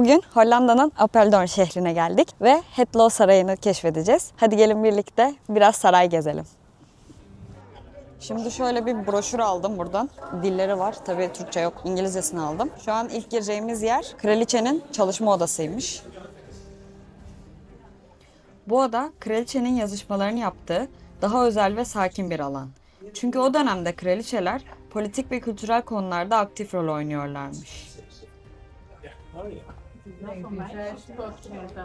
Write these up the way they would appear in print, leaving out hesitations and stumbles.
Bugün Hollanda'nın Apeldoorn şehrine geldik ve Het Loo Sarayı'nı keşfedeceğiz. Hadi gelin birlikte biraz saray gezelim. Şimdi şöyle bir broşür aldım buradan. Dilleri var. Tabii Türkçe yok. İngilizcesini aldım. Şu an ilk gireceğimiz yer kraliçenin çalışma odasıymış. Bu oda kraliçenin yazışmalarını yaptığı daha özel ve sakin bir alan. Çünkü o dönemde kraliçeler politik ve kültürel konularda aktif rol oynuyorlarmış.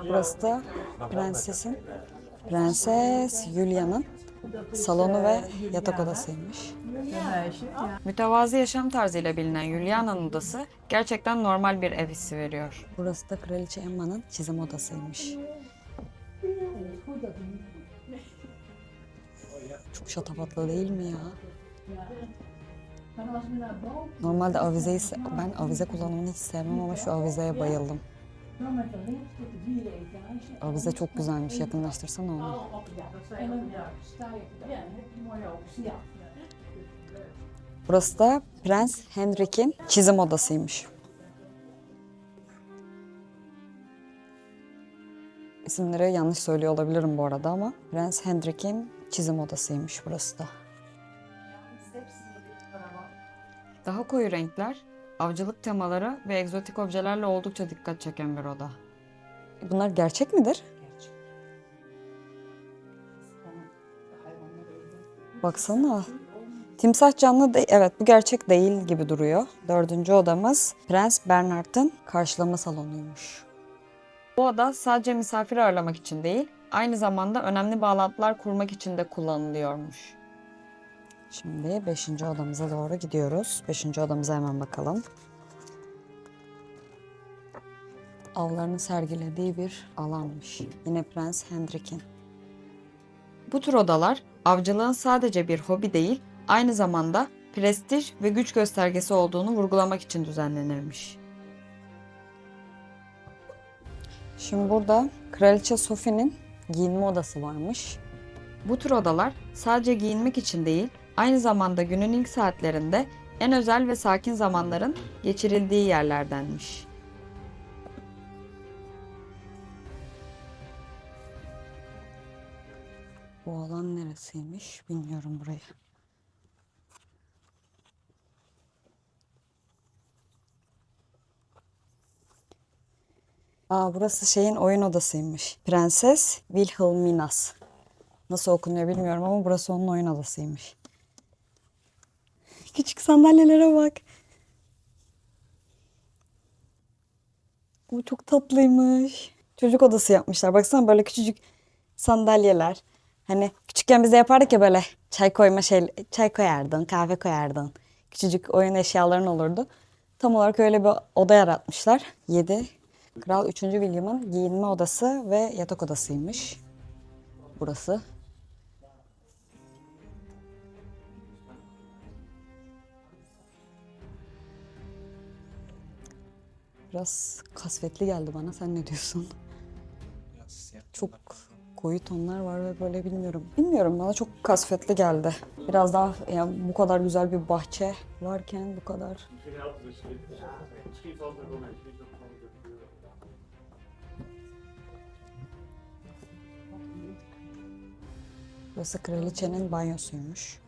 Burası da Prenses Julia'nın salonu ve yatak odasıymış. Mütevazı yaşam tarzıyla bilinen Juliana'nın odası gerçekten normal bir ev hissi veriyor. Burası da Kraliçe Emma'nın çizim odasıymış. Çok şatafatlı değil mi ya? Normalde ben avize kullanımını hiç sevmem ama şu avizeye bayıldım. Avize çok güzelmiş. Yakınlaştırsana onu. Burası da Prens Hendrik'in çizim odasıymış. İsimleri yanlış söylüyor olabilirim bu arada ama Prens Hendrik'in çizim odasıymış burası da. Daha koyu renkler, avcılık temaları ve egzotik objelerle oldukça dikkat çeken bir oda. Bunlar gerçek midir? Baksana. Timsah canlı değil. Evet, bu gerçek değil gibi duruyor. 4. odamız Prens Bernhard'ın karşılama salonuymuş. Bu oda sadece misafir ağırlamak için değil, aynı zamanda önemli bağlantılar kurmak için de kullanılıyormuş. Şimdi 5. odamıza doğru gidiyoruz. 5. odamıza hemen bakalım. Avlarını sergilediği bir alanmış. Yine Prens Hendrik'in. Bu tür odalar avcılığın sadece bir hobi değil, aynı zamanda prestij ve güç göstergesi olduğunu vurgulamak için düzenlenirmiş. Şimdi burada Kraliçe Sophie'nin giyinme odası varmış. Bu tür odalar sadece giyinmek için değil, aynı zamanda günün ilk saatlerinde en özel ve sakin zamanların geçirildiği yerlerdenmiş. Bu alan neresiymiş bilmiyorum burayı. Burası şeyin oyun odasıymış. Prenses Wilhelminas. Nasıl okunuyor bilmiyorum ama burası onun oyun odasıymış. Küçük sandalyelere bak. Bu çok tatlıymış. Çocuk odası yapmışlar. Baksana böyle küçücük sandalyeler. Hani küçükken biz de yapardık ya böyle çay koyardın, kahve koyardın. Küçücük oyun eşyaların olurdu. Tam olarak öyle bir oda yaratmışlar. 7. Kral 3. William'ın giyinme odası ve yatak odasıymış. Burası. Biraz kasvetli geldi bana. Sen ne diyorsun? Çok koyu tonlar var ve böyle bilmiyorum. Bilmiyorum, bana çok kasvetli geldi. Biraz daha yani bu kadar güzel bir bahçe varken bu kadar. Burası kraliçenin banyosuymuş.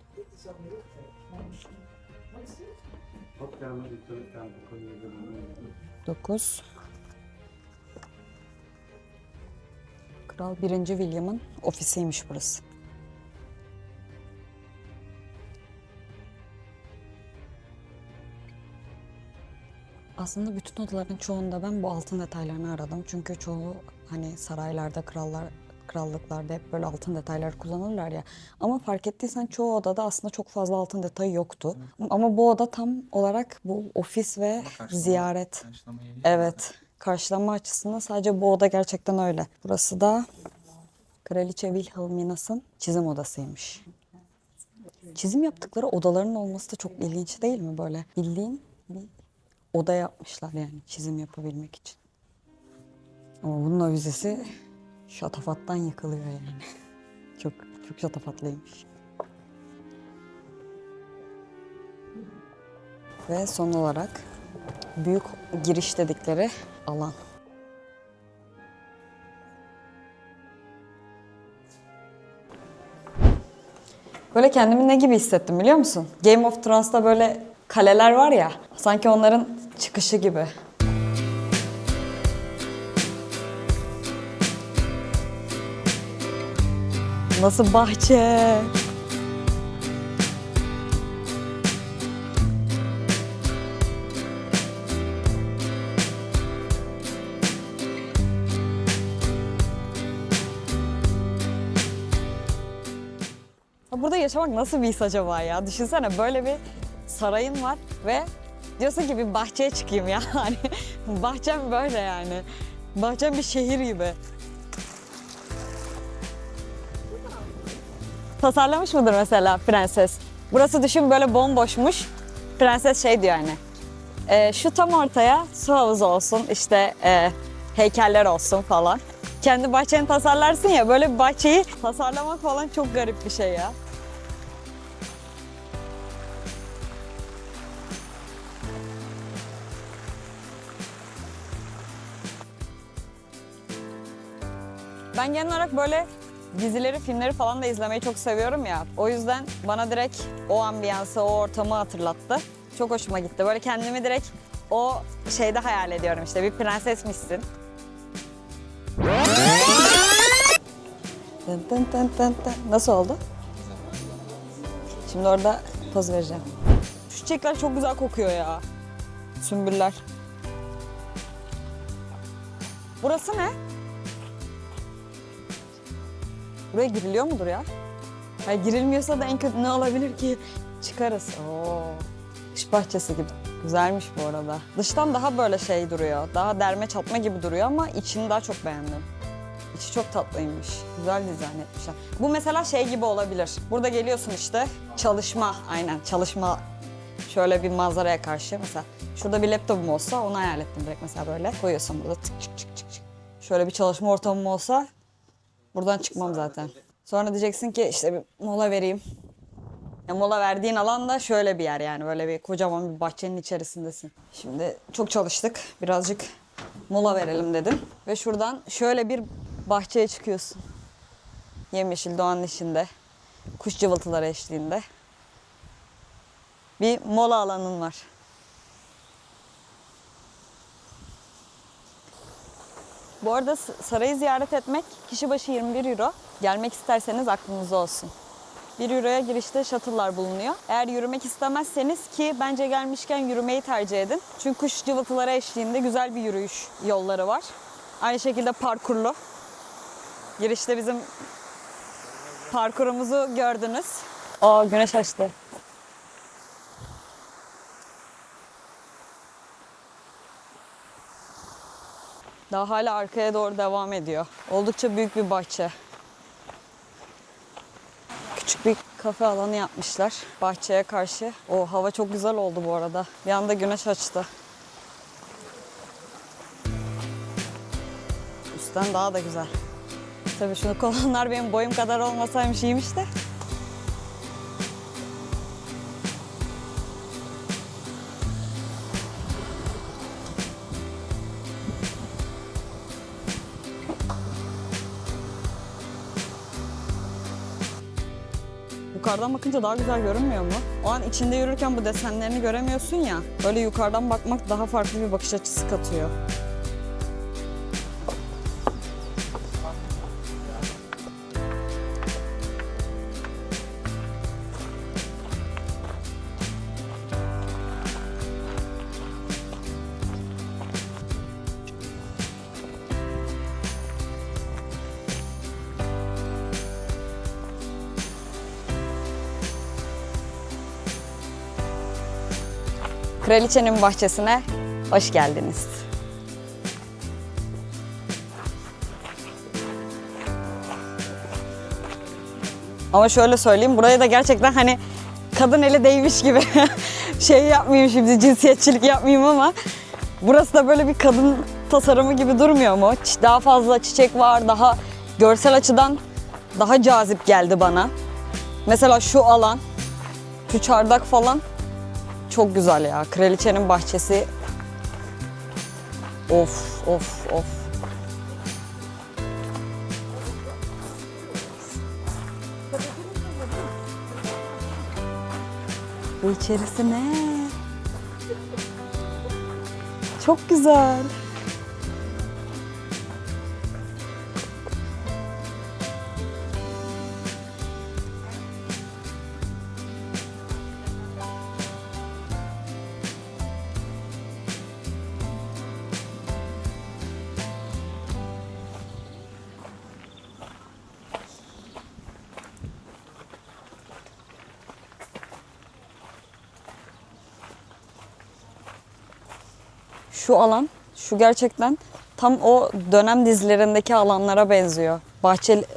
Dokuz. Kral 1. William'ın ofisiymiş burası. Aslında bütün odaların çoğunda ben bu altın detaylarını aradım. Çünkü çoğu hani saraylarda, krallıklarda hep böyle altın detaylar kullanırlar ya. Ama fark ettiysen çoğu odada aslında çok fazla altın detayı yoktu. Ama bu oda tam olarak bu ofis ve ziyaret. Evet, karşılama açısından sadece bu oda gerçekten öyle. Burası da Kraliçe Wilhelminas'ın çizim odasıymış. Çizim yaptıkları odaların olması da çok ilginç değil mi böyle? Bildiğin bir oda yapmışlar yani çizim yapabilmek için. Ama bunun avizesi şatafattan yıkılıyor yani. Çok şatafatlıymış. Ve son olarak büyük giriş dedikleri alan. Böyle kendimi ne gibi hissettim biliyor musun? Game of Thrones'ta böyle kaleler var ya, sanki onların çıkışı gibi. Nasıl bahçe? Burada yaşamak nasıl bir his acaba ya? Düşünsene böyle bir sarayın var ve diyorsun ki bir bahçeye çıkayım ya. Hani bahçem böyle yani. Bahçem bir şehir gibi. Tasarlamış mıdır mesela prenses? Burası düşün böyle bomboşmuş. Prenses şey diyor hani. Şu tam ortaya su havuzu olsun, işte heykeller olsun falan. Kendi bahçeni tasarlarsın ya, böyle bir bahçeyi tasarlamak falan çok garip bir şey ya. Ben genel olarak böyle dizileri, filmleri falan da izlemeyi çok seviyorum ya. O yüzden bana direkt o ambiyansı, o ortamı hatırlattı. Çok hoşuma gitti. Böyle kendimi direkt o şeyde hayal ediyorum, işte bir prensesmişsin. Tın tın tın tın tın. Nasıl oldu? Şimdi orada poz vereceğim. Şu çiçekler çok güzel kokuyor ya. Sümbüller. Burası ne? Buraya giriliyor mudur ya? Hayır, girilmiyorsa da en kötü ne olabilir ki? Çıkarız. Oo. Kış bahçesi gibi. Güzelmiş bu arada. Dıştan daha böyle şey duruyor. Daha derme çatma gibi duruyor ama içini daha çok beğendim. İçi çok tatlıymış. Güzel dizayn etmişler. Bu mesela şey gibi olabilir. Burada geliyorsun işte çalışma, aynen çalışma. Şöyle bir manzaraya karşı mesela. Şurada bir laptopum olsa onu hayal ettim direkt mesela böyle. Koyuyorsun burada tık çık çık çık çık. Şöyle bir çalışma ortamım olsa buradan çıkmam zaten. Sonra diyeceksin ki işte bir mola vereyim. Ya mola verdiğin alan da şöyle bir yer yani. Böyle bir kocaman bir bahçenin içerisindesin. Şimdi çok çalıştık. Birazcık mola verelim dedim. Ve şuradan şöyle bir bahçeye çıkıyorsun. Yemyeşil doğanın içinde. Kuş cıvıltıları eşliğinde. Bir mola alanın var. Bu arada sarayı ziyaret etmek kişi başı 21 euro. Gelmek isterseniz aklınızda olsun. 1 euroya girişte shuttle'lar bulunuyor. Eğer yürümek istemezseniz, ki bence gelmişken yürümeyi tercih edin. Çünkü kuş cıvıltıları eşliğinde güzel bir yürüyüş yolları var. Aynı şekilde parkurlu. Girişte bizim parkurumuzu gördünüz. Aa, güneş açtı. Daha hala arkaya doğru devam ediyor. Oldukça büyük bir bahçe. Küçük bir kafe alanı yapmışlar bahçeye karşı. O hava çok güzel oldu bu arada. Bir anda güneş açtı. Üstten daha da güzel. Tabii şunu kolonlar benim boyum kadar olmasaymış iyiymiş de. Yukarıdan bakınca daha güzel görünmüyor mu? O an içinde yürürken bu desenlerini göremiyorsun ya. Böyle yukarıdan bakmak daha farklı bir bakış açısı katıyor. Kraliçenin bahçesine hoş geldiniz. Ama şöyle söyleyeyim, buraya da gerçekten hani kadın eli değmiş gibi şey yapmayayım şimdi, cinsiyetçilik yapmayayım ama burası da böyle bir kadın tasarımı gibi durmuyor mu? Daha fazla çiçek var, daha görsel açıdan daha cazip geldi bana. Mesela şu alan, şu çardak falan çok güzel ya. Kraliçenin bahçesi. Of of of. Ve içerisi ne? Çok güzel. Şu alan, şu gerçekten tam o dönem dizilerindeki alanlara benziyor.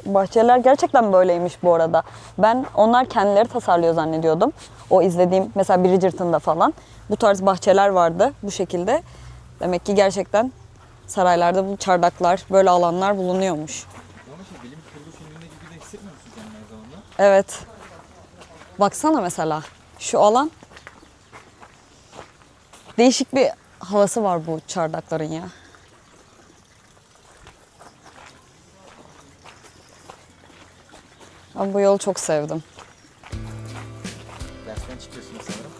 Bahçeler gerçekten böyleymiş bu arada. Ben onlar kendileri tasarlıyor zannediyordum. O izlediğim mesela Bridgerton'da falan bu tarz bahçeler vardı bu şekilde. Demek ki gerçekten saraylarda bu çardaklar, böyle alanlar bulunuyormuş. Ama bilim kurgu filminde gibi de hissetmiyor musun kendini aynı zamanda? Evet. Baksana mesela şu alan. Değişik bir havası var bu çardakların ya. Ben bu yolu çok sevdim. Dersten çıkıyorsunuz sanırım.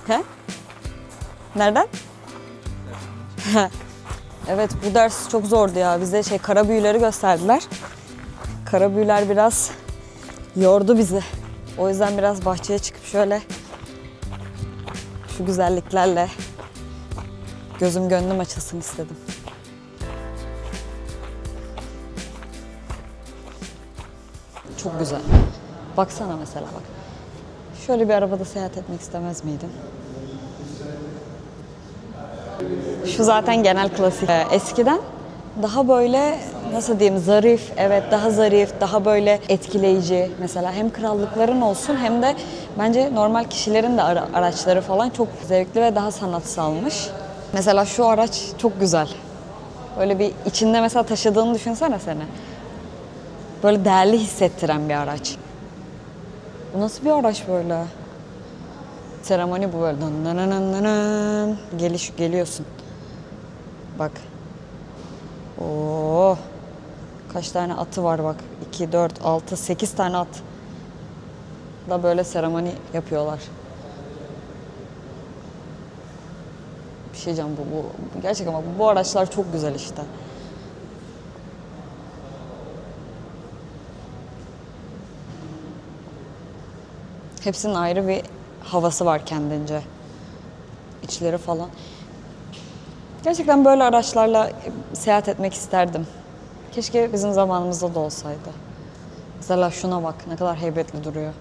He? Nereden? Evet, bu ders çok zordu ya. Bize kara büyüleri gösterdiler. Kara büyüler biraz yordu bizi. O yüzden biraz bahçeye çıkıp şöyle şu güzelliklerle gözüm gönlüm açılsın istedim. Çok güzel. Baksana mesela bak. Şöyle bir arabada seyahat etmek istemez miydin? Şu zaten genel klasik. Eskiden daha böyle nasıl diyeyim zarif, evet daha zarif, daha böyle etkileyici. Mesela hem krallıkların olsun hem de bence normal kişilerin de araçları falan çok zevkli ve daha sanatsalmış. Mesela şu araç çok güzel. Böyle bir içinde mesela taşıdığını düşünsene seni. Böyle değerli hissettiren bir araç. Bu nasıl bir araç böyle? Seremoni bu böyle. Geliyorsun. Bak. Oo. Kaç tane atı var bak. 2, 4, 6, 8 tane at. Da böyle seremoni yapıyorlar. Bir şey diyeceğim bu gerçekten bak bu araçlar çok güzel işte. Hepsinin ayrı bir havası var kendince. İçleri falan. Gerçekten böyle araçlarla seyahat etmek isterdim. Keşke bizim zamanımızda da olsaydı. Mesela şuna bak ne kadar heybetli duruyor.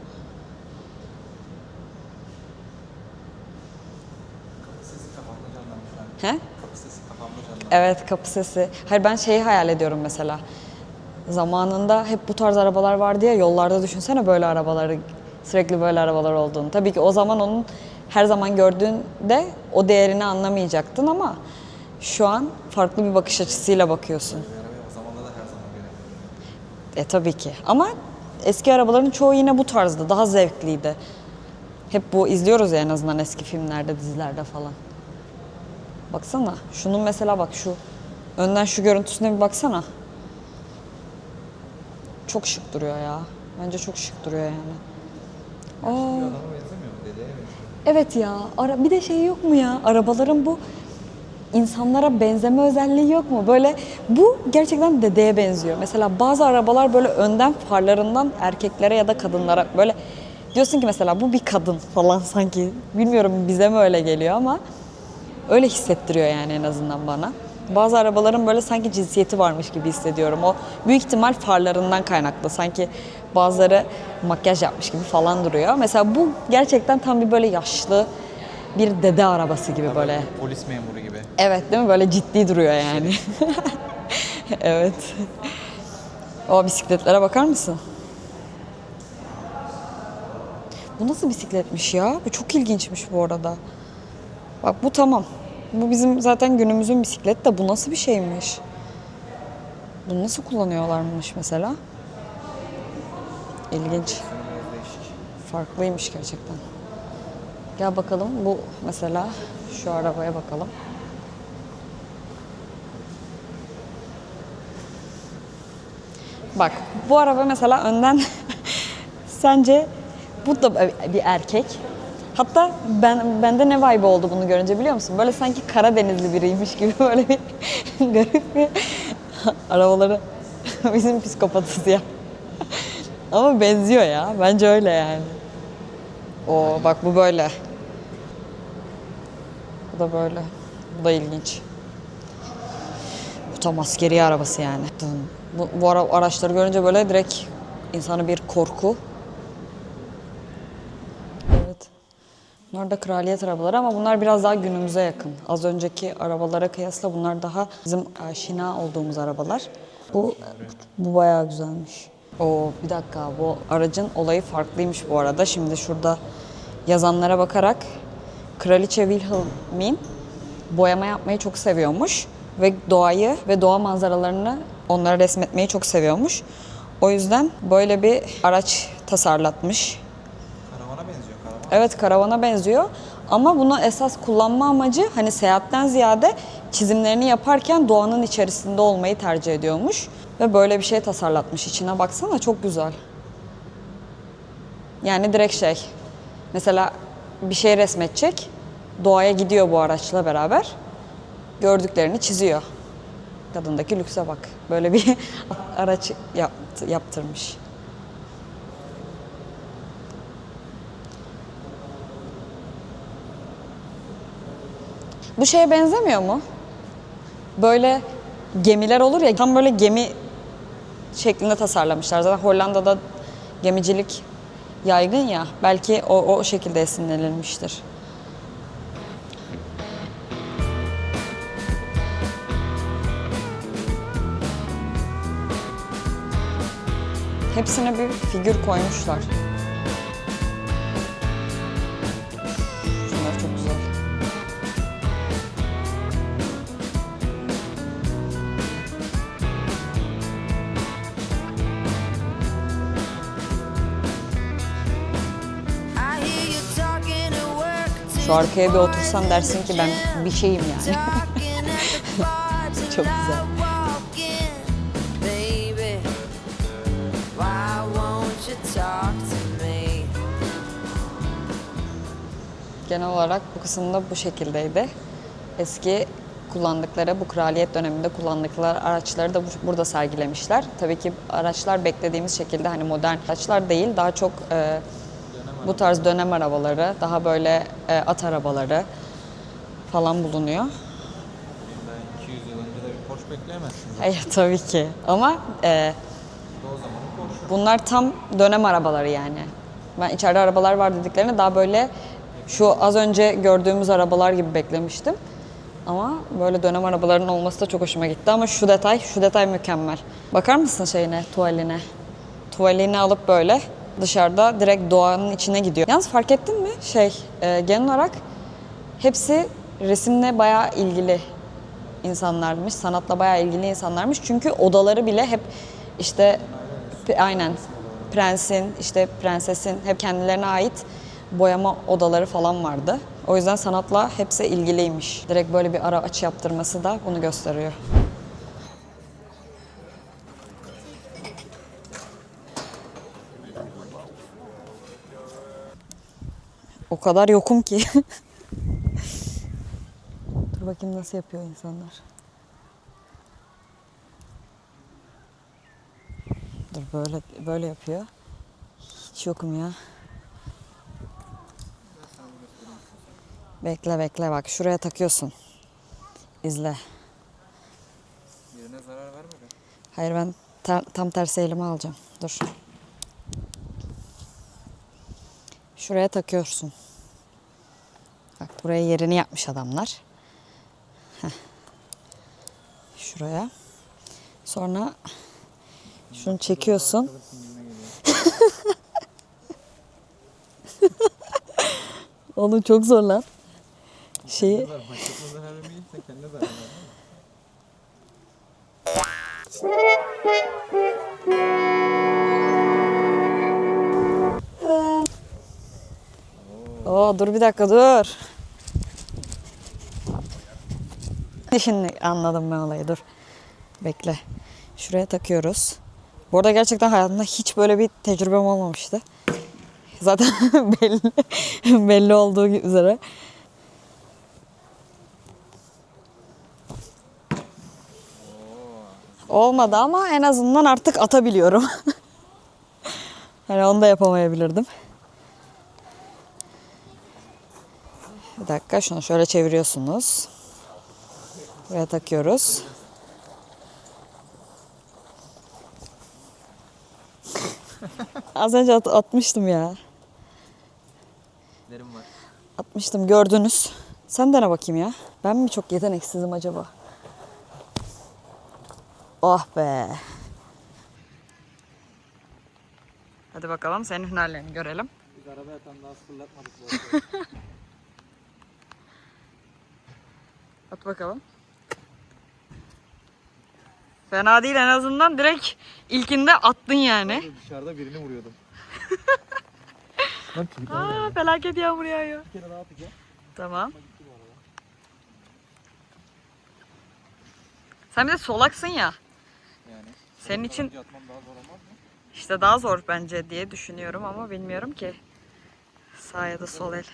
Kapı sesi kafamda canlanmış şu an. He? Kapı sesi kafamda canlanmış. Evet, kapı sesi. Hayır, ben şeyi hayal ediyorum mesela. Zamanında hep bu tarz arabalar vardı ya, yollarda düşünsene böyle arabaları, sürekli böyle arabalar olduğunu. Tabii ki o zaman onun her zaman gördüğünde o değerini anlamayacaktın ama şu an farklı bir bakış açısıyla bakıyorsun. Bir arabayı o zamanda da her zaman görebilirim. Tabii ki ama eski arabaların çoğu yine bu tarzdı, daha zevkliydi. Hep bu izliyoruz ya en azından eski filmlerde, dizilerde falan. Baksana, şunun mesela bak şu önden şu görüntüsüne bir baksana. Çok şık duruyor ya. Bence çok şık duruyor yani. Bir adama benzemiyor mu? Dedeye benziyor. Evet ya. Bir de şey yok mu ya? Arabaların bu insanlara benzeme özelliği yok mu? Böyle bu gerçekten dedeye benziyor. Mesela bazı arabalar böyle önden farlarından erkeklere ya da kadınlara böyle diyorsun ki mesela bu bir kadın falan sanki. Bilmiyorum bize mi öyle geliyor ama öyle hissettiriyor yani en azından bana. Bazı arabaların böyle sanki cinsiyeti varmış gibi hissediyorum. O büyük ihtimal farlarından kaynaklı. Sanki bazıları makyaj yapmış gibi falan duruyor. Mesela bu gerçekten tam bir böyle yaşlı bir dede arabası gibi böyle. Polis memuru gibi. Evet değil mi? Böyle ciddi duruyor yani. Evet. O bisikletlere bakar mısın? Bu nasıl bisikletmiş ya? Bu çok ilginçmiş bu arada. Bak bu tamam. Bu bizim zaten günümüzün bisikleti de bu nasıl bir şeymiş? Bunu nasıl kullanıyorlarmış mesela? İlginç. Biraz değişik. Farklıymış gerçekten. Gel bakalım bu mesela şu arabaya bakalım. Bak bu araba mesela önden sence bu da bir erkek Hatta bende ne vibe oldu bunu görünce biliyor musun? Böyle sanki Karadenizli biriymiş gibi böyle bir garip bir arabaları bizim psikopatız ya. Ama benziyor ya. Bence öyle yani. Oo bak bu böyle. Bu da böyle. Bu da ilginç. Bu tam askeri arabası yani. Bu araçları görünce böyle direkt insana bir korku. Evet. Bunlar da kraliyet arabaları ama bunlar biraz daha günümüze yakın. Az önceki arabalara kıyasla bunlar daha bizim aşina olduğumuz arabalar. Bu bayağı güzelmiş. Oo bir dakika, bu aracın olayı farklıymış bu arada. Şimdi şurada yazanlara bakarak Kraliçe Wilhelmine boyama yapmayı çok seviyormuş ve doğayı ve doğa manzaralarını onlara resmetmeyi çok seviyormuş. O yüzden böyle bir araç tasarlatmış. Karavana benziyor, karavan. Evet, karavana benziyor ama bunu esas kullanma amacı hani seyahatten ziyade çizimlerini yaparken doğanın içerisinde olmayı tercih ediyormuş. Ve böyle bir şey tasarlatmış. İçine baksana, çok güzel. Yani direkt şey, mesela bir şey resmedecek, doğaya gidiyor bu araçla beraber, gördüklerini çiziyor. Kadındaki lükse bak. Böyle bir araç yaptırmış. Bu şeye benzemiyor mu? Böyle gemiler olur ya, tam böyle gemi şeklinde tasarlamışlar. Zaten Hollanda'da gemicilik yaygın ya. Belki o şekilde esinlenilmiştir. Hepsine bir figür koymuşlar. Şunlar çok güzel. Şu arkaya bir otursan dersin ki ben bir şeyim yani. Çok güzel. Genel olarak bu kısımda bu şekildeydi. Eski kullandıkları, bu kraliyet döneminde kullandıkları araçları da burada sergilemişler. Tabii ki araçlar beklediğimiz şekilde hani modern araçlar değil, daha çok bu tarz dönem arabaları, daha böyle at arabaları falan bulunuyor. Bundan 200 yıl önce de bir Porsche bekleyemezsiniz. Hayır tabii ki ama O zamanın Porsche. bunlar tam dönem arabaları yani. Ben içeride arabalar var dediklerine daha böyle şu az önce gördüğümüz arabalar gibi beklemiştim. Ama böyle dönem arabalarının olması da çok hoşuma gitti ama şu detay mükemmel. Bakar mısın şeyine, tuvaline? Tuvalini alıp böyle dışarıda direkt doğanın içine gidiyor. Yalnız fark ettin mi? Genel olarak hepsi resimle bayağı ilgili insanlarmış, sanatla bayağı ilgili insanlarmış. Çünkü odaları bile hep işte aynen prensin, işte prensesin hep kendilerine ait boyama odaları falan vardı. O yüzden sanatla hepsi ilgiliymiş. Direkt böyle bir araç yaptırması da bunu gösteriyor. O kadar yokum ki. Dur bakayım nasıl yapıyor insanlar. Dur böyle yapıyor. Hiç yokum ya. Bekle bak şuraya takıyorsun. İzle. Yerine zarar vermedi. Hayır ben tam tersi elime alacağım. Dur. Şuraya takıyorsun. Bak buraya yerini yapmış adamlar. Heh. Şuraya. Sonra şunu çekiyorsun. Oğlum çok zor lan. Şeyi... Başkasına zarar vermeyeceksen kendine zarar ver. Oo, dur bir dakika dur. Şimdi anladım ben olayı, dur. Bekle. Şuraya takıyoruz. Bu arada gerçekten hayatımda hiç böyle bir tecrübem olmamıştı. Zaten belli olduğu üzere. Olmadı ama en azından artık atabiliyorum. Hani onu da yapamayabilirdim. Bir dakika, şunu şöyle çeviriyorsunuz. Buraya takıyoruz. Az önce atmıştım ya. Lerim var. Atmıştım, gördünüz. Sen dene bakayım ya. Ben mi çok yeteneksizim acaba? Oh be. Hadi bakalım senin hünerlerini görelim. Biz arabaya tam daha fırlatmadık bu arada. At bakalım. Fena değil, en azından direkt ilkinde attın yani. Dışarıda birini vuruyordum. Lan çocuklar Aa, geldi. felaket yağmur yağıyor. Bir kere daha atacağım. Tamam. Ama gitti bu arada. Sen bir de solaksın ya. Yani. Senin için Önce atmam daha zor olmaz mı? işte daha zor bence diye düşünüyorum ama bilmiyorum ki. Sağ ya da sol el.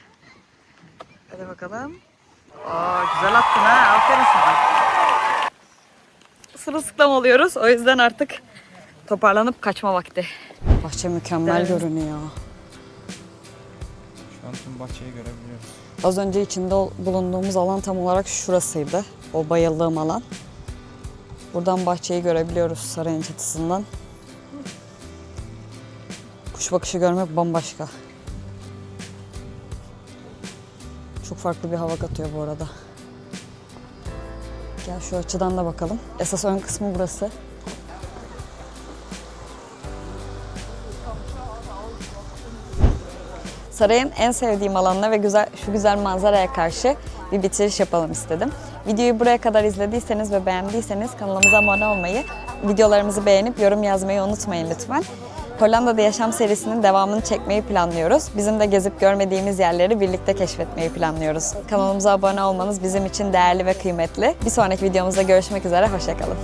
Hadi bakalım. Aa, güzel attın ha. Aferin sana. Sırılsıklam oluyoruz. O yüzden artık toparlanıp kaçma vakti. Bahçe mükemmel görünüyor. Şu an tüm bahçeyi görebiliyoruz. Az önce içinde bulunduğumuz alan tam olarak şurasıydı. O bayıldığım alan. Buradan bahçeyi görebiliyoruz sarayın çatısından. Kuş bakışı görmek bambaşka. Çok farklı bir hava katıyor bu arada. Gel şu açıdan da bakalım. Esas ön kısmı burası. Sarayın en sevdiğim alanına ve şu güzel manzaraya karşı bir bitiriş yapalım istedim. Videoyu buraya kadar izlediyseniz ve beğendiyseniz kanalımıza abone olmayı, videolarımızı beğenip yorum yazmayı unutmayın lütfen. Hollanda'da Yaşam serisinin devamını çekmeyi planlıyoruz. Bizim de gezip görmediğimiz yerleri birlikte keşfetmeyi planlıyoruz. Kanalımıza abone olmanız bizim için değerli ve kıymetli. Bir sonraki videomuzda görüşmek üzere, hoşça kalın.